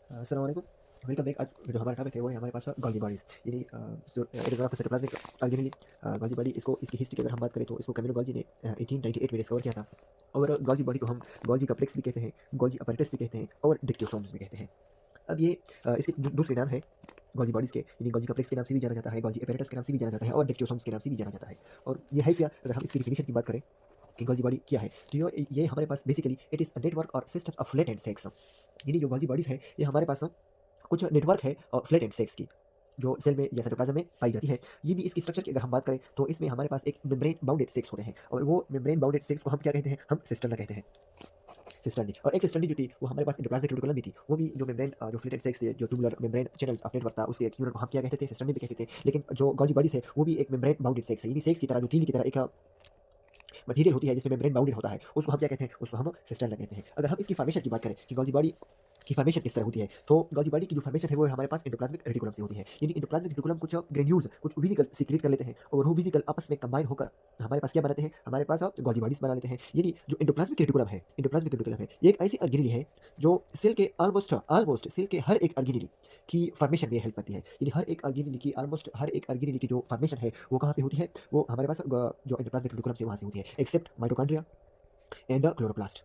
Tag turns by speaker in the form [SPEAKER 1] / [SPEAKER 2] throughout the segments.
[SPEAKER 1] अस्सलाम वालेकुम। Welcome back. आज जो हमारा टॉपिक है वो है हमारे पास गोल्गी बॉडीज़ यानी जो it is one of the cytoplasmic organelle. Golgi body इसको इसकी हिस्ट्री की अगर हम बात करें तो इसको कैमिलो गोल्जी ने 1898 में डिस्कवर किया था। और गोल्जी बॉडी को हम गोल्जी कॉम्प्लेक्स भी कहते हैं, गोल्जी अपैरेटस भी कहते हैं और डिक्टियोसोम्स भी कहते हैं। अब ये इसके दूसरे नाम है गोल्जी बॉडीज़ के, यानी गोल्जी कॉम्प्लेक्स के नाम से भी जाना जाता है, गोल्जी अपैरेटस के नाम से भी जाना जाता है और डिक्टियोसोम्स के नाम से भी जाना जाता है। और ये है क्या, अगर हम इसकी डिफिनेशन की बात करें कि गोल्जी बॉडी क्या है, तो ये हमारे पास basically it is a network और system of flat and sacs. यानी जो गोल्जी बॉडीज़ है ये हमारे पास कुछ नेटवर्क है और फ्लैट एंड सेक्स की, जो सेल में या साइटोप्लाज्म में पाई जाती है। ये भी इसकी स्ट्रक्चर की अगर हम बात करें तो इसमें हमारे पास एक मेम्ब्रेन बाउंडेड सेक्स होते हैं, और वो मेम्ब्रेन बाउंडेड सेक्स को हम क्या कहते हैं, हम सिस्टर्ना कहते हैं। सिस्टर्नी, और एक सिस्टर्नी जो थी वो हमारे पास एंडोप्लाज्मिक रेटिकुलम भी थी। वो भी जो मेम्ब्रेन जो फ्लैट एंड सेक्स जो tubular membrane channels of network था उसके एक यूनिट को हम क्या कहते थे, सिस्टर्नी भी कहते थे। लेकिन जो गोल्जी बॉडीज है वो भी एक मेम्ब्रेन बाउंडेड सेक्स है, यानी सेक्स की तरह जो तीन की तरह एक मटेरियल होती है जिसमें मेम्ब्रेन बाउंडेड होता है, उसको हम क्या कहते हैं, उसको हम सिस्टर्ना कहते हैं। अगर हम इसकी फॉर्मेशन की बात करें कि गोल्जी बॉडी की फॉर्मेशन किस तरह होती है, तो गोल्जी बॉडी की जो फॉर्मेशन है वो हमारे पास एंडोप्लाज्मिक रेटिकुलम से होती है। यानी एंडोप्लाज्मिक रेटिकुलम कुछ ग्रेन्यूल्स कुछ वेसिकल सीक्रेट कर लेते हैं, और वो वेसिकल आपस में कंबाइन होकर हमारे पास क्या बनाते हैं, हमारे पास गोल्जी बॉडीज बना लेते हैं। यानी जो एंडोप्लाज्मिक रेटिकुलम है ये एक ऐसी ऑर्गेनेली है जो सेल के ऑलमोस्ट ऑलमोस्ट सेल के हर एक ऑर्गेनेली की फॉर्मेशन में हेल्प करती है। यानी हर एक ऑर्गेनेली की ऑलमोस्ट हर एक ऑर्गेनेली की जो फॉर्मेशन है वो कहाँ पे होती है, वो हमारे पास जो एंडोप्लाज्मिक रेटिकुलम से वहाँ से होती है, एक्सेप्ट माइटोकॉन्ड्रिया एंड क्लोरोप्लास्ट।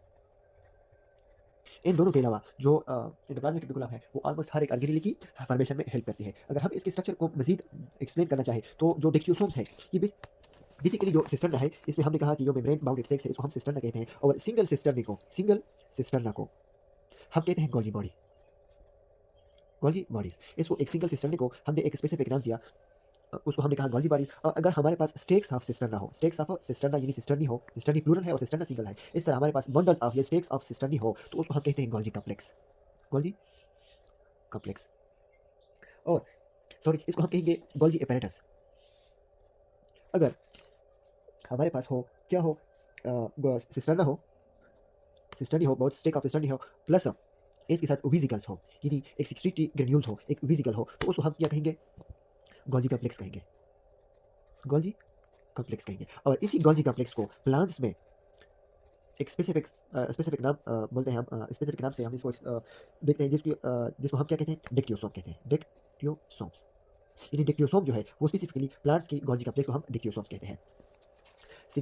[SPEAKER 1] इन दोनों के अलावा जो एंडोप्लाज्मिक रेटिकुलम है वो ऑलमोस्ट हर एक ऑर्गेनेली की फॉर्मेशन में हेल्प करती है। अगर हम इसके स्ट्रक्चर को मजीद एक्सप्लेन करना चाहें तो जो डिक्टियोसोम्स है ये बेसिकली जो सिस्टर्ना है, इसमें हमने कहा कि जो मेम्ब्रेन बाउंडेड सेक्स है इसको हम सिस्टर्ना कहते हैं, और सिंगल सिस्टर्ना को हम कहते हैं गोल्जी बॉडीज। इसको एक सिंगल सिस्टर्नी को हमने एक स्पेसिफिक नाम दिया, उसको हमने कहा गोल्जी बॉडी। और अगर हमारे पास स्टेक्स ऑफ सिस्टर्ना हो, स्टेक्स ऑफ सिस्टर्ना यानी सिस्टर्नी हो, सिस्टर्नी प्लूरल है और सिस्टर्ना सिंगल है, इस तरह हमारे पास बंडल्स ऑफ या स्टेक्स ऑफ सिस्टर्नी हो तो उसको हम कहते हैं गोल्जी कॉम्प्लेक्स, गोल्जी कॉम्प्लेक्स। और सॉरी, इसको हम कहेंगे गोल्जी अपैरेटस। अगर हमारे पास हो क्या हो, सिस्टर्ना हो, सिस्टर्नी हो, बहुत स्टेक ऑफ सिस्टर्नी हो, प्लस इसके साथ वेसिकल्स हो, यानी एक सिक्रेटरी ग्रेन्यूल्स हो, एक वेसिकल हो, तो उसको हम क्या कहेंगे, गोल्जी कॉम्प्लेक्स कहेंगे, गोल्जी कॉम्प्लेक्स कहेंगे। और इसी गोल्जी कॉम्प्लेक्स को प्लांट्स में एक स्पेसिफिक नाम बोलते हैं हम, स्पेसिफिक नाम से हम इसको देखते हैं, जिसको हम क्या कहते हैं, डिक्टियोसोम कहते हैं, डिक्टियोसोम। यानी डिक्टियोसोम जो है वो स्पेसिफिकली प्लांट्स की गोल्जी कॉम्प्लेक्स को हम डिक्टियोसोम्स कहते हैं।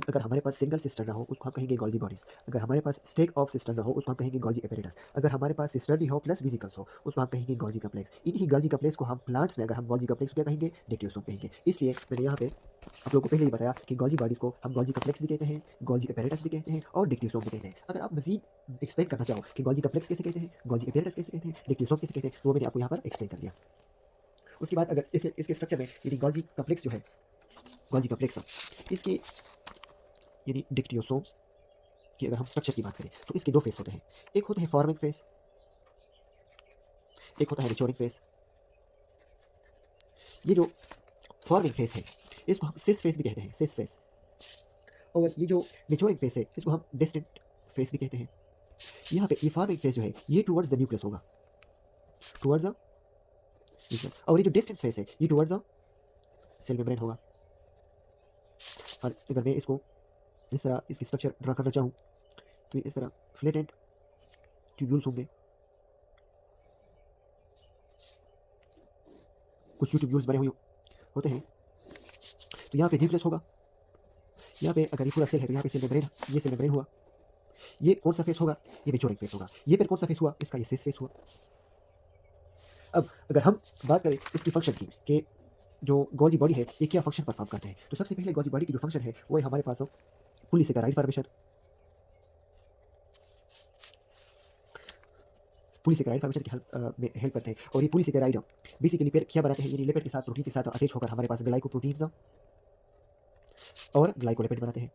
[SPEAKER 1] अगर हमारे पास सिंगल सिस्टर ना हो उसको हम कहेंगे गोल्जी बॉडीज। अगर हमारे पास स्टेक ऑफ सिस्टर ना हो उसको हम कहेंगे गोल्जी एपेरेटस। अगर हमारे पास सिस्टर नहीं हो प्लस विजिकल्स हो उसको हम कहेंगे गोल्जी कॉम्प्लेक्स। इन्हीं गोल्जी कॉम्प्लेक्स को हम प्लांट्स में अगर हम गोल्जी कॉम्प्लेक्स क्या कहेंगे, डिक्टियोसोम कहेंगे। इसलिए मैंने यहाँ पे आप लोगों को पहले ही बताया कि गोल्जी बॉडीज को हम गोल्जी कॉम्प्लेक्स भी कहते हैं, गोल्जी एपेरेटस भी कहते हैं और डिक्टियोसोम भी कहते हैं। अगर आप मजीद एक्सप्लेन करना चाहो कि गोल्जी कॉम्प्लेक्स कैसे कहते हैं, गोल्जी एपेरेटस कैसे कहते हैं, डिक्टियोसोम कैसे कहते हैं, तो वो मैंने आपको यहाँ पर एक्सप्लेन कर दिया। उसके बाद अगर इसके स्ट्रक्चर में यानी गोल्जी कॉम्प्लेक्स जो है, गोल्जी कॉम्प्लेक्स इसकी यानी डिक्टियोसोम्स कि अगर हम स्ट्रक्चर की बात करें तो इसके दो फेस होते हैं, एक होता है फॉर्मिंग फेस, एक होता है मैच्योरिंग फेस। ये जो फॉर्मिंग फेस है इसको हम सिस फेस भी कहते हैं, सिस फेस। और ये जो मैच्योरिंग फेस है इसको हम डिस्टेंट फेस भी कहते हैं। यहाँ पे ये फॉर्मिंग फेस जो है ये टुवर्ड्स द न्यूक्लियस होगा, टुवर्ड्स द न्यूक्लियस, और ये जो डिस्टेंट फेस है ये टुवर्ड्स द सेल मेम्ब्रेन होगा। और अगर मैं इसको इस तरह इसकी स्ट्रक्चर ड्रा करना चाहूँ तो इस तरह फ्लैटेंड ट्यूब्यूल्स होंगे, कुछ ट्यूब्यूल्स बने हुए होते हैं। तो यहाँ पे न्यूक्लियस होगा, यहाँ पे अगर ये पूरा सेल है तो यहाँ पे सेल मेम्ब्रेन, ये सेल मेम्ब्रेन हुआ। ये कौन सा फेस होगा, ये मैच्योरिंग फेस होगा। ये फिर कौन सा फेस हुआ, इसका ये सिस फेस हुआ। अब अगर हम बात करें इसकी फंक्शन की कि जो गोल्जी बॉडी है ये क्या फंक्शन परफॉर्म करते हैं, तो सबसे पहले गोल्जी बॉडी की जो फंक्शन है वो है हमारे पास पॉलीसेकेराइड फॉर्मेशन, पॉलीसेकेराइड फॉर्मेशन की हेल्प में हेल्प करते हैं। और ये पॉलीसेकेराइड बेसिकली फिर क्या बनाते हैं, ये लिपिड के साथ प्रोटीन के साथ अटैच होकर हमारे पास ग्लाइकोप्रोटीन्स और ग्लाइकोलिपिड बनाते हैं।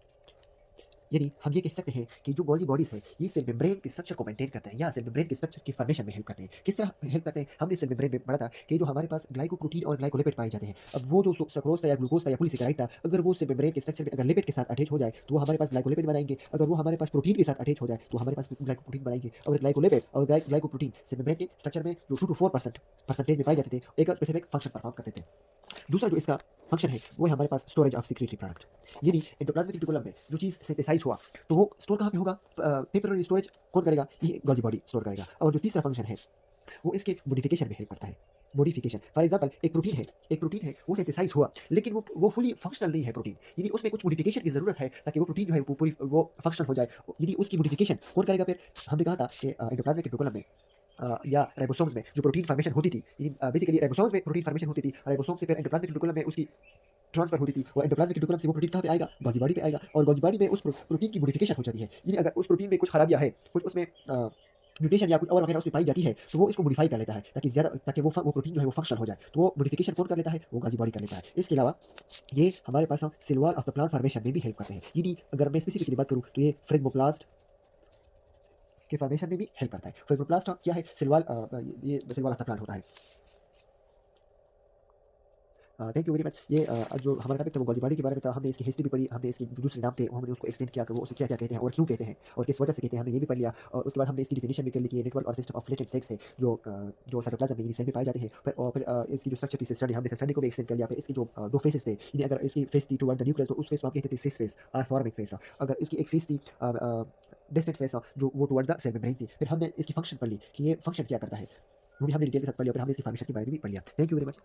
[SPEAKER 1] यानी हम ये कह सकते हैं कि जो गोल्जी बॉडीज है ये सेल मेम्ब्रेन के स्ट्रक्चर को मेंटेन करते हैं या सेल मेम्ब्रेन के स्ट्रक्चर की फॉर्मेशन में हेल्प करते हैं। किस तरह हेल्प करते हैं, हमने सेल मेम्ब्रेन में पढ़ा था कि जो हमारे पास ग्लाइकोप्रोटीन और ग्लाइकोलिपिड पाए जाते हैं, अब वो जो सक्रोज था या ग्लूकोज था या पॉलीसेकेराइड था, अगर वो सेल मेम्ब्रेन के स्ट्रक्चर में अगर लिपिड के साथ अटैच हो जाए तो वो हमारे पास ग्लाइकोलिपिड बनाएंगे। अगर वो हमारे पास प्रोटीन के साथ अटैच हो जाए तो हमारे पास ग्लाइकोप्रोटीन बनाएंगे। और ग्लाइकोलिपिड और ग्लाइकोप्रोटीन सेल मेम्ब्रेन के स्ट्रक्चर में जो 2 to 4% परसेंटेज में पाए जाते थे, एक स्पेसिफिक फंक्शन परफॉर्म करते थे। दूसरा जो इसका फंक्शन है वो है हमारे पास स्टोरेज ऑफ सिक्रेटरी प्रोडक्ट। यानी एंडोप्लाज्मिक रेटिकुलम में जो चीज़ सिंथेसाइज हुआ तो वो स्टोर कहाँ पे होगा, टेम्पररी स्टोरेज कौन करेगा, ये गोल्जी बॉडी स्टोर करेगा। और जो तीसरा फंक्शन है वो इसके मॉडिफिकेशन में हेल्प करता है। मॉडिफिकेशन फॉर एग्जांपल एक प्रोटीन है वो सिंथेसाइज हुआ, लेकिन वो फुली फंक्शनल नहीं है प्रोटीन, यानी उसमें कुछ मॉडिफिकेशन की ज़रूरत है ताकि वो प्रोटीन जो है वो पूरी वो फंक्शनल हो जाए। यानी उसकी मॉडिफिकेशन कौन करेगा फिर? हमने कहा था कि एंडोप्लाज्मिक रेटिकुलम में या राइबोसोम्स में जो प्रोटीन फॉर्मेशन होती थी, बेसिकली राइबोसोम्स में प्रोटीन फॉर्मेशन होती थी, राइबोसोम से फिर एंडोप्लाज्मिक रेटिकुलम में उसकी ट्रांसफर होती थी और एंडोप्लाज्मिक रेटिकुलम से वो प्रोटीन कहाँ पे आएगा? गोल्गी बॉडी पे आएगा और गोल्गी बॉडी में उस प्रोटीन की मॉडिफिकेशन हो जाती है। यानी अगर उस प्रोटीन में कुछ खराबियाँ है, कुछ उसमें म्यूटेशन या कुछ और वगैरह उसमें पाई जाती है, तो वो इसको मॉडिफाई कर लेता है ताकि वो प्रोटीन जो है वो फंक्शनल हो जाए। तो वो मॉडिफिकेशन कौन कर लेता है? वो गोल्गी बॉडी कर लेता है। इसके अलावा ये हमारे पास cell wall of the plant formation में भी हेल्प करते हैं। यानी अगर मैं स्पेसिफिकली बात करूँ तो ये फ्रेगमोप्लास्ट के फॉर्मेशन में भी हेल्प करता है। फ्रेगमोप्लास्ट क्या है? सेल वॉल, ये cell wall of the plant होता है। Thank you very much. ये जो हमारा टॉपिक था वो गोल्गी बॉडी के बारे में था। हमने इसकी हिस्ट्री भी पढ़ी, हमने इसके जो दूसरे नाम थे वो हमने उसको एक्सप्लेन किया कि वो उसे क्या क्या कहते हैं और क्यों कहते हैं और किस वजह से कहते हैं, हमने ये भी पढ़ लिया। और उसके बाद हमने इसकी डिफिनेशन भी कर ली कि नेटवर्क और सिस्टम ऑफ लेटेंट सेक्स है जो साइटोप्लाज्म में सेल में पाए जाते हैं। फिर इसकी जो स्ट्रक्चर थी स्टडी हमने स्टडी को भी एक्सप्लेन कर लिया। फिर इसकी जो दो फेसेस थे, यानी अगर इसकी फेस थी टुवर्ड द न्यूक्लियस तो उस फेस को हम कहते थे सिस फेस और फॉर्मिक फेस। अगर इसकी एक फेस थी डिस्टेंट फेस जो वो टुवर्ड द सेल मेम्ब्रेन थी। फिर हमने इसकी फंक्शन पढ़ ली कि ये फंक्शन क्या करता है, वो भी हमने डिटेल के साथ पढ़ लिया। फिर हमने इसकी फॉर्मेशन के बारे में भी पढ़ लिया। Thank you very much.